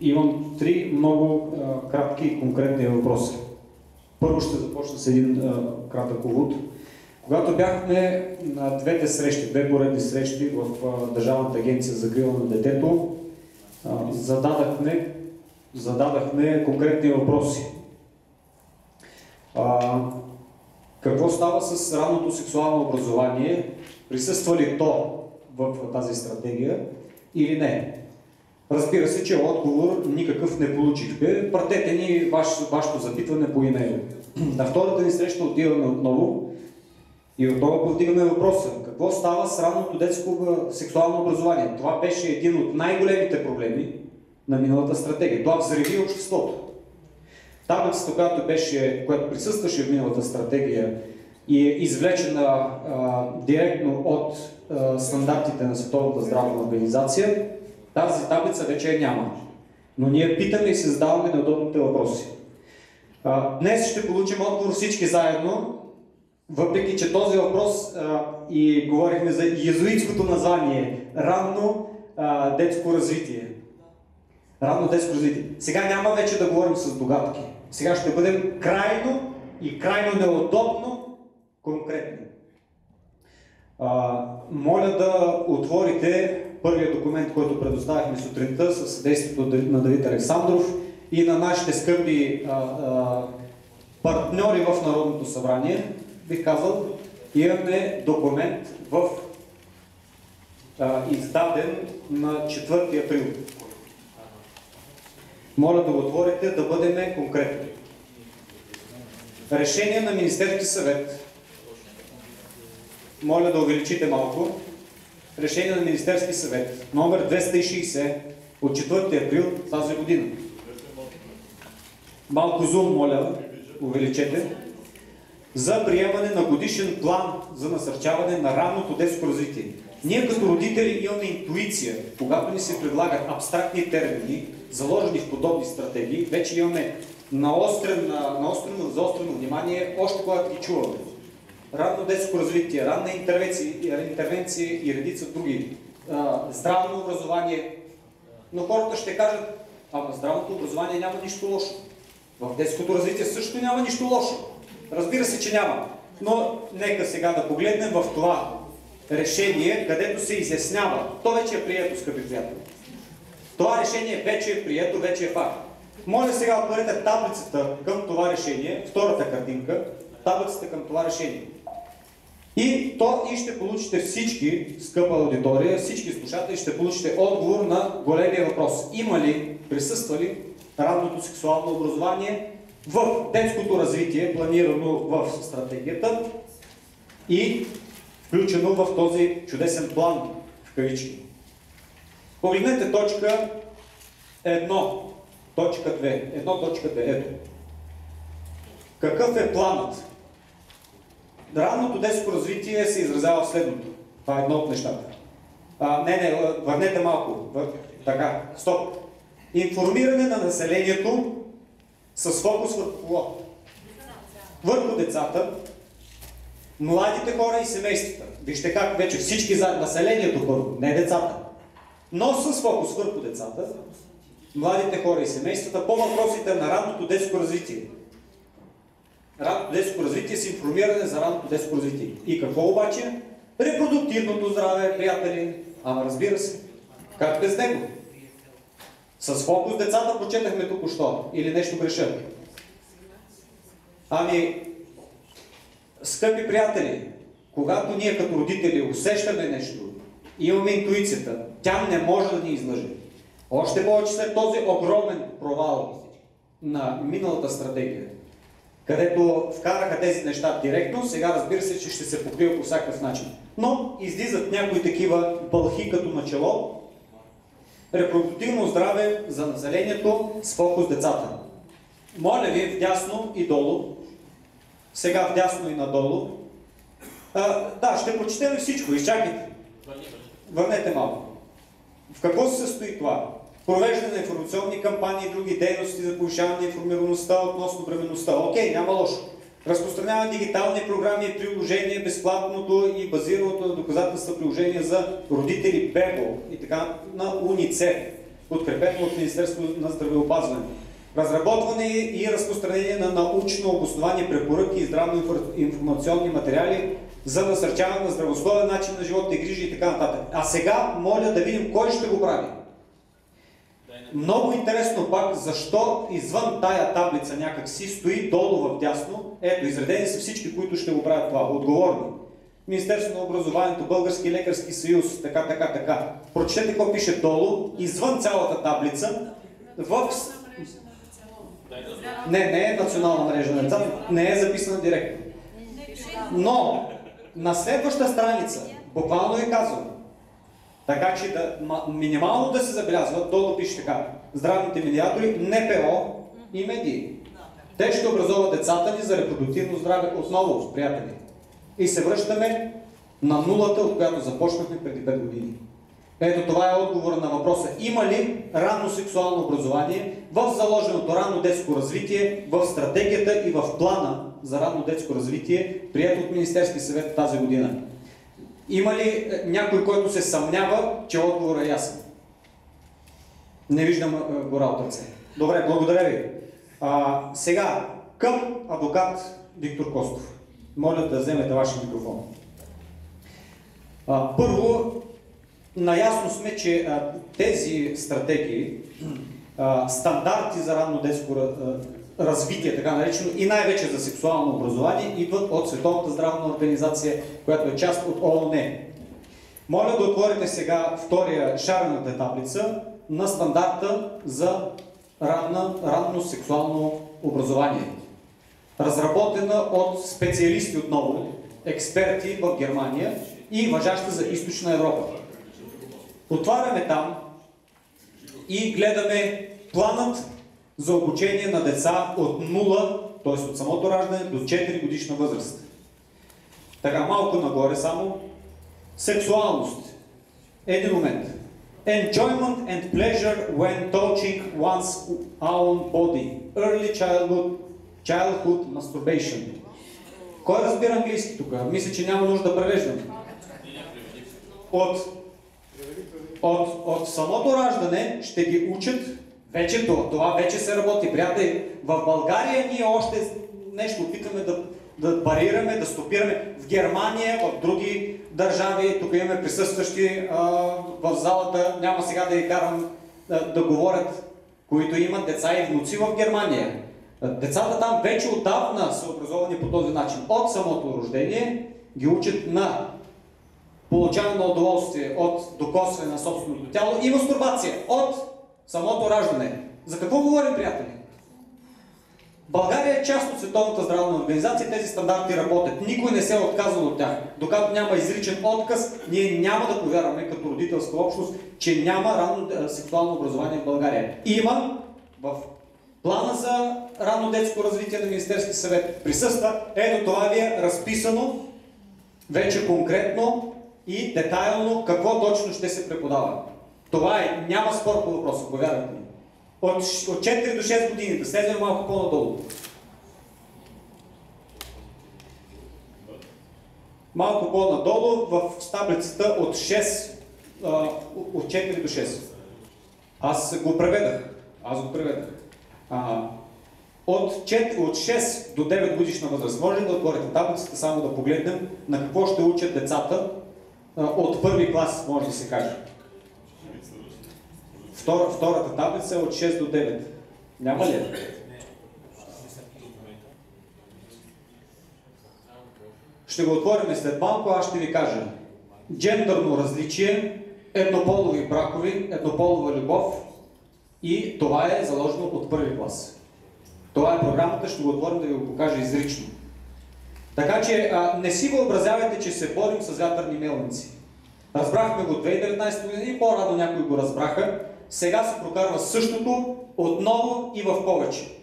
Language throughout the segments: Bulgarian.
Имам три много кратки и конкретни въпроса. Първо ще започна с един кратък увод. Когато бяхме на двете срещи, две поредни срещи в Държавната агенция за закрила на детето, зададахме конкретни въпроси. Какво става с ранното сексуално образование? Присъства ли то в тази стратегия или не? Разбира се, че отговор никакъв не получихме. Пратете ни вашето запитване по имейл. На втората ни среща отиваме отново и отново повдигаме въпроса. Какво става с ранното детско сексуално образование? Това беше един от най-големите проблеми на миналата стратегия. Това взриви обществото. Таблицата, която присъстваше в миналата стратегия и е извлечена директно от стандартите на Световната здравна организация, тази таблица вече я няма. Но ние питаме и се задаваме неудобните въпроси. Днес ще получим отговор всички заедно, въпреки че този въпрос и говорихме за йезуитското название ранно детско развитие. Ранно детско развитие. Сега няма вече да говорим с догадки. Сега ще бъдем крайно неудобно конкретни. Моля да отворите първия документ, който предоставихме сутринта със съдействието на Давид Александров и на нашите скъпи партньори в Народното събрание. Бих казал, имаме документ издаден на 4 април. Моля да го отворите, да бъдем конкретни. Решение на Министерски съвет. Моля да увеличите малко. Решение на Министерски съвет, номер 260 от 4 април тази година. Малко зум, моля, увеличете. За приемане на годишен план за насърчаване на ранното детско развитие. Ние като родители имаме интуиция, когато ни се предлагат абстрактни термини, заложени в подобни стратегии, вече имаме заострено внимание, още когато ги чуваме. Ранно детско развитие, ранна интервенция и редица други. Здравно образование. Но хората ще кажат, в здравното образование няма нищо лошо. В детското развитие също няма нищо лошо. Разбира се, че няма. Но нека сега да погледнем в това решение, където се изяснява. То вече е прието, скъпи приятели. Това решение вече е прието, вече е факт. Моля сега отворете таблицата към това решение, втората картинка, таблицата към това решение. И ще получите всички, скъпа аудитория, всички слушатели ще получите отговор на големия въпрос. Присъства ли ранното сексуално образование в детското развитие, планирано в стратегията и включено в този чудесен план, в кавички. Погледнете точка 1, точка 2. 1.2. Ето. Какъв е планът? Ранното детско развитие се изразява в следното. Това е едно от нещата. Върнете малко. Така, стоп. Информиране на населението с фокус върху кого? Върху децата, младите хора и семействата. Вижте как вече всички заедно, населението първо, не децата. Но с фокус върху децата, младите хора и семействата по въпросите на ранното детско развитие. Ранното детско развитие с информиране за ранното детско развитие. И какво обаче? Репродуктивното здраве, приятели. Разбира се. Как без него? С фокус децата прочетахме току-що. Или нещо греша? Скъпи приятели, когато ние като родители усещаме нещо, имаме интуицията, тя не може да ни излъже. Още повече след този огромен провал на миналата стратегия, където вкараха тези неща директно, сега разбира се, че ще се покрива по всякакъв начин. Но излизат някои такива бълхи като начало. Репродуктивно здраве за населението с фокус децата. Моля ви, вдясно и долу, сега вдясно и надолу. Ще прочетем всичко, изчакайте. Върнете малко. В какво се състои това? Провеждане на информационни кампании и други дейности за повишаване на информираността относно бременността. Окей, няма лошо. Разпространява дигитални програми и приложения, безплатното и базираното на доказателства приложения за родители БЕБО и така на УНИЦЕФ. подкрепено от Министерството на здравеопазването. Разработване и разпространение на научно обосновани препоръки и здравно-информационни материали за насърчаване на здравословен начин на живота и грижи и така нататък. А сега моля да видим кой ще го прави. Много интересно пак, защо извън тая таблица някак си стои долу в дясно. Ето, изредени са всички, които ще го правят това. Отговорни. Министерство на образованието, Български лекарски съюз, така. Прочетете какво пише долу, извън цялата таблица, в... Не е национална мрежа на децата, не е записана директно. Но на следваща страница, буквално е казано, така че минимално да се забелязва, долу пише така: здравните медиатори, НПО и медии. Те ще образуват децата ни за репродуктивно здраве отново, приятели. И се връщаме на нулата, от която започнахме преди 5 години. Ето това е отговор на въпроса: има ли ранно сексуално образование в заложеното ранно детско развитие, в стратегията и в плана за ранно детско развитие, прието от Министерския съвет тази година? Има ли някой, който се съмнява, че отговорът е ясен? Не виждам гора от ръце. Добре, благодаря ви. Сега към адвокат Виктор Костов. Моля да вземете вашия микрофон. Първо, наясно сме, че тези стратегии, стандарти за ранно детско развитие, така наречено, и най-вече за сексуално образование, идват от Световната здравна организация, която е част от ООН. Моля да отворите сега шарената таблица на стандарта за ранно сексуално образование. Разработена от специалисти отново, експерти в Германия и важаща за Източна Европа. Отваряме там и гледаме планът за обучение на деца от 0, т.е. от самото раждане до 4 годишна възраст. Така, малко нагоре само. Сексуалност. Един момент. Enjoyment and pleasure when touching one's own body. Early childhood masturbation. Кой разбира английски тук? Мисля, че няма нужда да превеждам. От самото раждане ще ги учат. Вече това вече се работи. Приятели, в България ние още нещо опитваме да парираме, да стопираме. В Германия, в други държави, тук имаме присъстващи в залата, няма сега да ги карам да говорят, които имат деца и внуци в Германия. Децата там вече отдавна са образовани по този начин. От самото рождение ги учат на получаване на удоволствие от докосване на собственото тяло и мастурбация от самото раждане. За какво говорим, приятели? България е част от Световната здравна организация, тези стандарти работят. Никой не се е отказал от тях. Докато няма изричен отказ, ние няма да повярваме като родителска общност, че няма ранно сексуално образование в България. Има в плана за ранно детско развитие на Министерския съвет присъства. Ето това ви е разписано вече конкретно и детайлно какво точно ще се преподава. Това е, няма спор по въпроса, повярвайте ми. От 4 до 6 години, да слезем малко по-надолу. Малко по-надолу в таблицата от 4 до 6. Аз го преведах. От 6 до 9 годишна възраст. Може ли да отворите таблицата, само да погледнем на какво ще учат децата от първи клас, може да се каже. Втората таблица е от 6 до 9. Няма ли? Ще го отворим след малко, аз ще ви кажа. Джендърно различие, еднополови бракови, еднополова любов и това е заложено от първи клас. Това е програмата, ще го отворим да ви го покажа изрично. Така че не си въобразявайте, че се борим с вятърни мелници. Разбрахме го 2019 година и по-рано някои го разбраха. Сега се прокарва същото отново и в повече.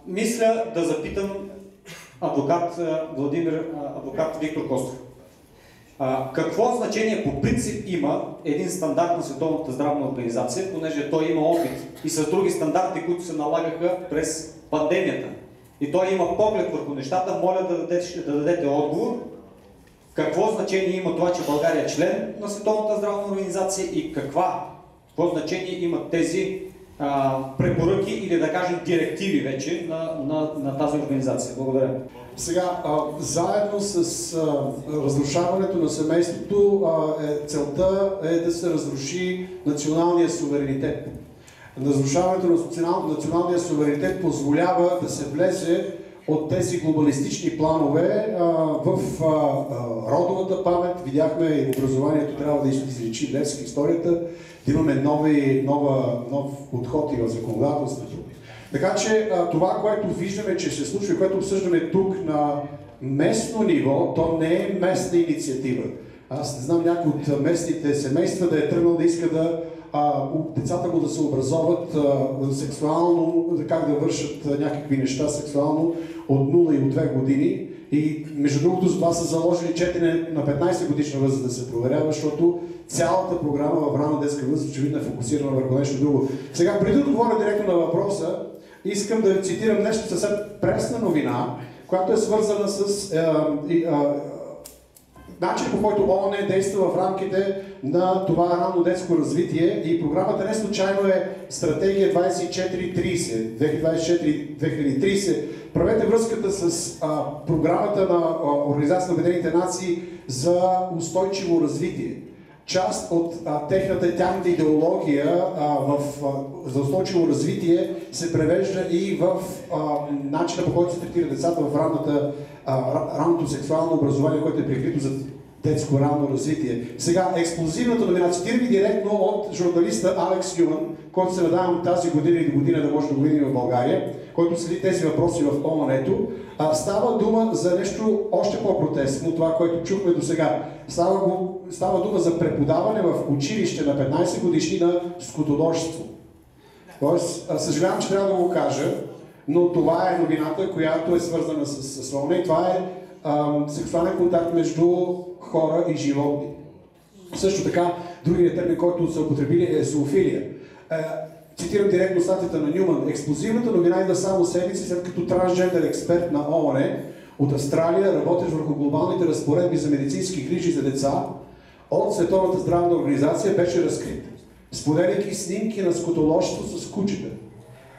Мисля да запитам адвокат Виктор Костов. Какво значение по принцип има един стандарт на Световната здравна организация, понеже той има опит и с други стандарти, които се налагаха през пандемията. И той има поглед върху нещата, моля да дадете отговор. Какво значение има това, че България е член на Световната здравна организация и каква Какво значение имат тези препоръки или да кажем директиви вече на тази организация? Благодаря. Сега, заедно с разрушаването на семейството, целта е да се разруши националния суверенитет. Разрушаването на националния суверенитет позволява да се влезе от тези глобалистични планове в родовата памет. Видяхме и образованието трябва да изличи Левски историята, да имаме нов подход и в законодателството. Така че това, което виждаме, че се случва и което обсъждаме тук на местно ниво, то не е местна инициатива. Аз не знам някой от местните семейства да е тръгнал да иска децата му да се образоват сексуално, как да вършат някакви неща сексуално от 0 и от 2 години. И между другото, за това са заложили четене на 15 годишна възраст да се проверява, защото цялата програма в ранна детска възраст очевидно е фокусирана върху нещо друго. Сега, преди да отговоря директно на въпроса, искам да цитирам нещо съвсем пресна новина, която е свързана с начин, по който ООН действа в рамките на това ранно детско развитие, и програмата не случайно е Стратегия 2430, 2024-2030. Правете връзката с програмата на Организацията на Обединените нации за устойчиво развитие. Част от тяхната идеология за устойчиво развитие се превежда и в начина, по който се третира децата в ранното сексуално образование, което е прикрито за детско ранно развитие. Сега, експлозивната новина, цитирам ви директно от журналиста Алекс Нюман, който се надявам тази година и до година да може да го видим в България, който следи тези въпроси в ООН-ето. Става дума за нещо още по-протестно, това, което чухме до сега. Става дума за преподаване в училище на 15 годишни на скотоложство. Тоест, съжалявам, че трябва да го кажа, но това е новината, която е свързана с ООН, и това е сексуален контакт между хора и животни. Също така, другият термин, който са употребили, е зоофилия. Цитирам директно статията на Нюман. Експлозивната новина идва само седмици, след като трансджендър експерт на ООН от Австралия, работещ върху глобалните разпоредби за медицински грижи за деца от Световната здравна организация, беше разкрит, споделяйки снимки на скотоложство с кучета.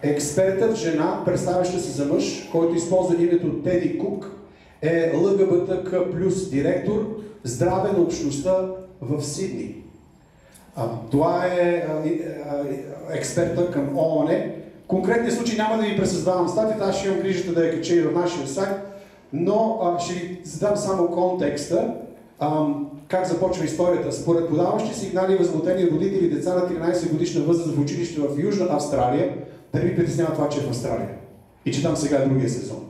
Експертът, жена, представяща се за мъж, който използва името Теди Кук, е ЛГБТК плюс директор здраве на общността в Сидни. Това е експерта към ООН. Конкретния случай няма да ви пресъздавам статията, аз ще имам грижата да я кача и в нашия сайт, но ще ви задам само контекста, как започва историята. Според подаващи сигнали и възмутени родители, деца на 13 годишна възраст в училище в Южна Австралия, да не ви притеснява това, че е в Австралия и че там сега е другия сезон.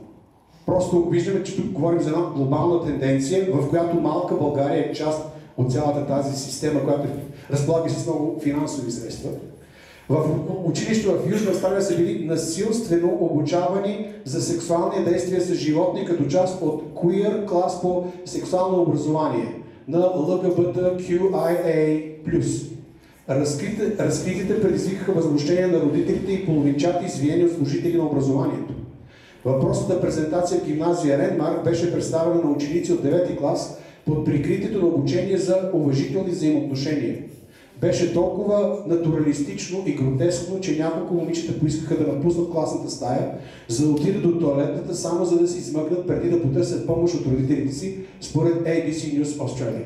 Просто виждаме, че тук говорим за една глобална тенденция, в която малка България е част от цялата тази система, която разполага с много финансови средства. В училище в Южна Австралия са били насилствено обучавани за сексуални действия с животни като част от queer клас по сексуално образование на LGBTQIA+. Разкритите предизвикаха възмущение на родителите и половинчати извинени от служители на образованието. Въпросната презентация в гимназия Ренмарк беше представена на ученици от 9-ти клас под прикритието на обучение за уважителни взаимоотношения. Беше толкова натуралистично и гротескно, че няколко момичета поискаха да напуснат класната стая, за да отидат до тоалетната, само за да се измъкнат преди да потърсят помощ от родителите си, според ABC News Australia.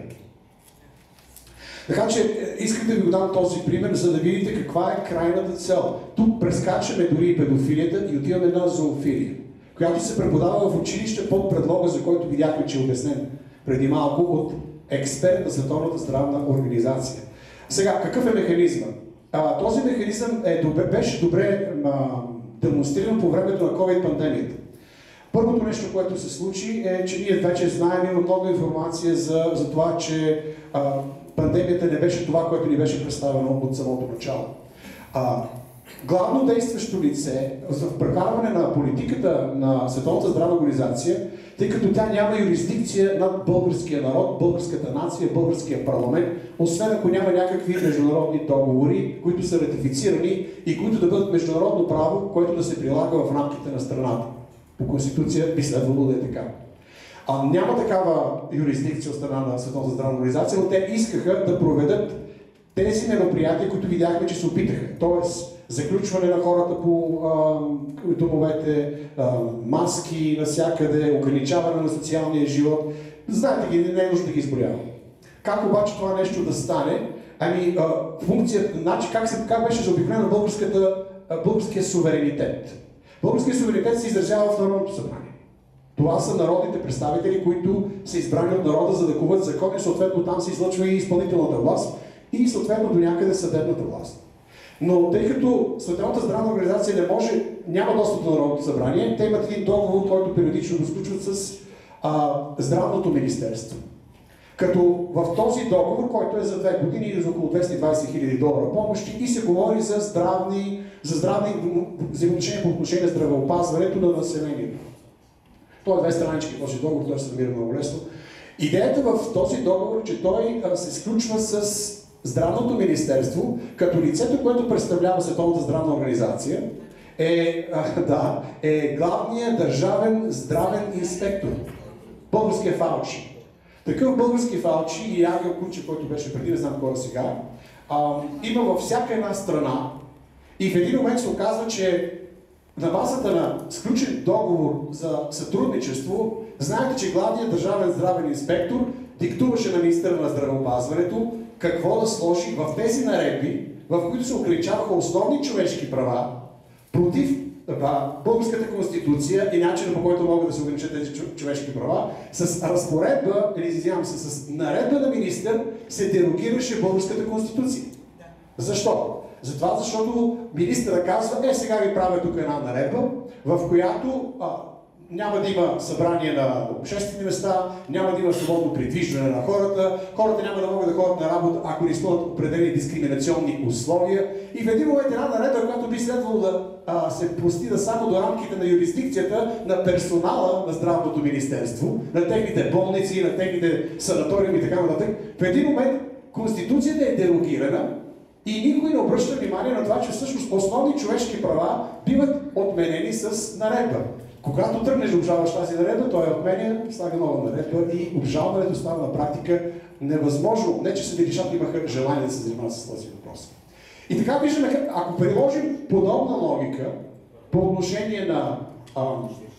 Така че искам да ви дам този пример, за да видите каква е крайната цел. Тук прескачаме дори и педофилията и отиваме на зоофилия, която се преподава в училище под предлога, за който видяхме, че е обяснен преди малко от експерт на Световната здравна организация. Сега, какъв е механизма? Този механизъм беше добре демонстриран по времето на COVID-пандемията. Първото нещо, което се случи, е, че ние вече знаем, има много информация за това, че пандемията не беше това, което ни беше представено от самото начало. Главно действащо лице в прекарване на политиката на Световната здравна организация, тъй като тя няма юрисдикция над българския народ, българската нация, българския парламент, освен ако няма някакви международни договори, които са ратифицирани и които да бъдат международно право, което да се прилага в рамките на страната. По Конституция би следвало да е така. Няма такава юрисдикция от страна на Световната здравна организация, но те искаха да проведат тези мероприятия, които видяхме, че се опитаха, т.е. заключване на хората по домовете, маски навсякъде, ограничаване на социалния живот, знаете ги, не е нужно да ги изброявам. Как обаче това нещо да стане? Ами, функцията, значи как беше заобиколена българския суверенитет? Българският суверенитет се изразява в Народното събрание. Това са народните представители, които са избрани от народа, за да коват закони, съответно там се излъчва и изпълнителната власт и съответно до някъде съдебната власт. Но тъй като Световната здравна организация няма достъп до Народното събрание, те имат един договор, който периодично го сключват с Здравното министерство. Като в този договор, който е за 2 години и за около $220,000 помощи, и се говори за здравни взаимоотношения по отношение на здравеопазването на населението. Той е 2 странички този договор, той се намира много лесно. Идеята в този договор е, че той се сключва с Здравното министерство, като лицето, което представлява Световната здравна организация, е главният държавен здравен инспектор. Българския Фаучи. Такъв български Фаучи и Ангел Кучев, който беше преди, не знам кой сега, има във всяка една страна и в един момент се оказва, че на базата на сключен договор за сътрудничество, знаете, че главният държавен здравен инспектор диктуваше на министъра на здравеопазването какво да сложи в тези наредби, в които се ограничаваха основни човешки права, против българската конституция и начина, по който могат да се ограничат тези човешки права, с разпоредба, с наредба на министър се дерогираше българската конституция. Защо? Затова, защото министъра казва, сега ви правя тук една наредба, в която няма да има събрание на обществени места, няма да има свободно придвижване на хората, хората няма да могат да ходят на работа, ако не изпълнят определени дискриминационни условия. И в един момент една наредба, която би следвало да се простира само до рамките на юрисдикцията на персонала на Здравното министерство, на техните болници, на техните санаториуми и така нататък, в един момент Конституцията е дерогирана и никой не обръща внимание на това, че всъщност основни човешки права биват отменени с наредба. Когато тръгнеш да обжалваш тази наредба, той я отменя, слага нова наредба и обжалването става на практика невъзможно. Не, че съдилищата имаха желание да се занимават с този въпрос. И така виждаме, ако приложим подобна логика по отношение на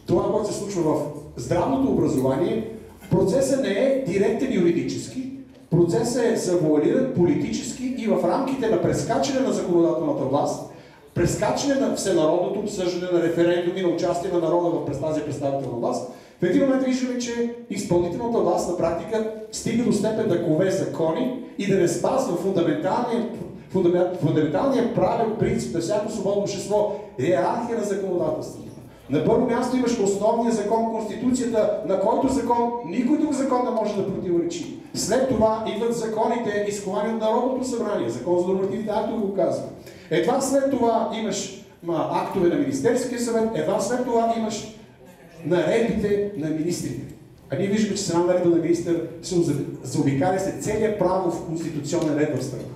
това, което се случва в здравното образование, процесът не е директен юридически, процесът е завуалиран политически и в рамките на прескачане на законодателната власт, прескачане на всенародното обсъждане, на референдуми, на участие на народа в тази представителна власт, в един момент виждаме, че изпълнителната власт на практика стига до степен да кове закони и да не спазва фундаменталния правен принцип на всяко свободно общество, иерархия на законодателството. На първо място имаш основния закон, Конституцията, на който закон никой друг закон не може да противоречи. След това идват законите, изковани от Народното събрание, закон за нормативните актове го казва. Едва след това имаш актове на Министерския съвет, едва след това имаш наредбите на министрите. А ние виждаме, че с една наредба на министър се заобикаля се целият правов конституционен ред в страната.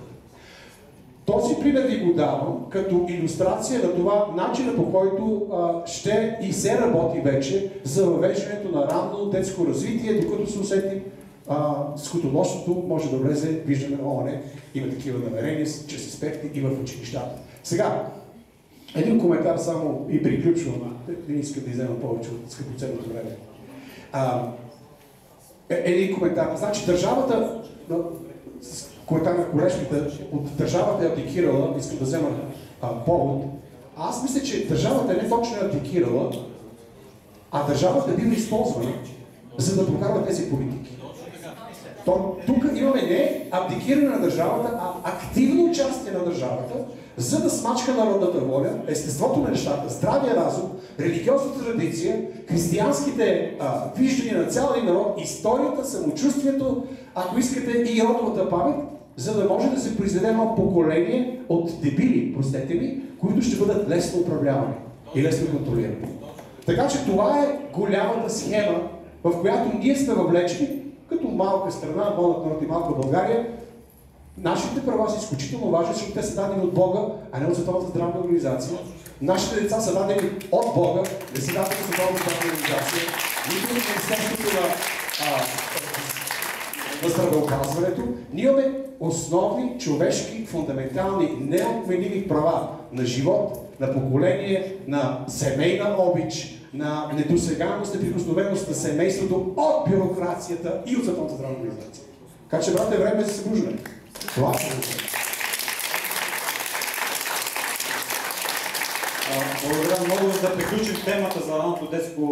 Този пример ви го давам като илюстрация на това начина, по който ще и се работи вече за въвеждането на ранно детско развитие, докато се усетим скотонощното може да влезе, виждаме, има такива намерения чрез аспекти и в училищата. Сега, един коментар само и приключвам, не искам да иззема повече от скъпоценното време. Един коментар. Значи държавата, коментар на колежката, от държавата е абдикирала, искам да взема повод. Аз мисля, че държавата не точно е абдикирала, а държавата била използвана, за да прокарва тези политики. Тук имаме не абдикиране на държавата, а активно участие на държавата, за да смачка народната воля, естеството на нещата, здравия разум, религиозната традиция, християнските виждания на цял един народ, историята, самочувствието, ако искате и родовата памет, за да може да се произведе едно поколение от дебили, простете ми, които ще бъдат лесно управлявани и лесно контролирани. Така че това е голямата схема, в която ние сме въвлечени, като малка страна, малък народ и малка България. Нашите права са изключително важни, защото те са дадени от Бога, а не от Световната здравна организация. Нашите деца са дадени от Бога, не са дадени от Световната здравна организация. Нито от Министерството на на здравеопазването, ние имаме основни човешки, фундаментални, неотменими права на живот, на поколение, на семейна обич, на недосеганост, неприкосновеност на семейството от бюрокрацията и от Световната здравна организация. Така че, брате, време за събуждане. Това е. Благодаря много. За да приключим темата за ранното детско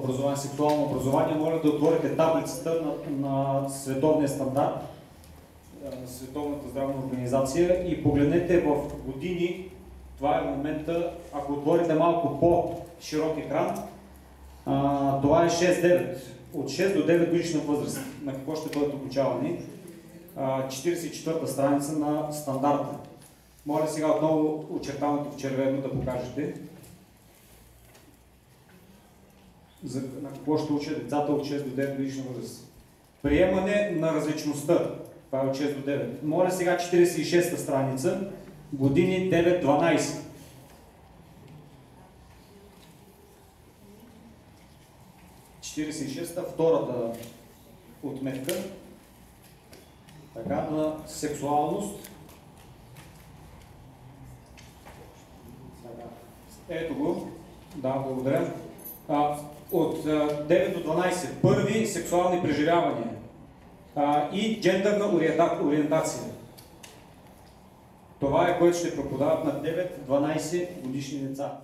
образование, сексуално образование, моля да отворите таблицата на световния стандарт, на Световната здравна организация и погледнете в години. Това е момента, ако отворите малко по-широк екран, това е 6-9. От 6 до 9 годишна възраст. На какво ще бъдат обучавани? 44-та страница на стандарта. Моля сега отново очертаното в червено да покажете. На какво ще учат децата от 6 до 9 годишна възраст? Приемане на различността. Това е от 6 до 9. Моля сега 46-та страница. Години 9-12. Втората отметка. Така, на сексуалност. Ето го. Да, благодаря. От 9 до 12. Първи сексуални преживявания. И джендърна ориентация. Това е, което ще преподават на 9-12 годишни деца.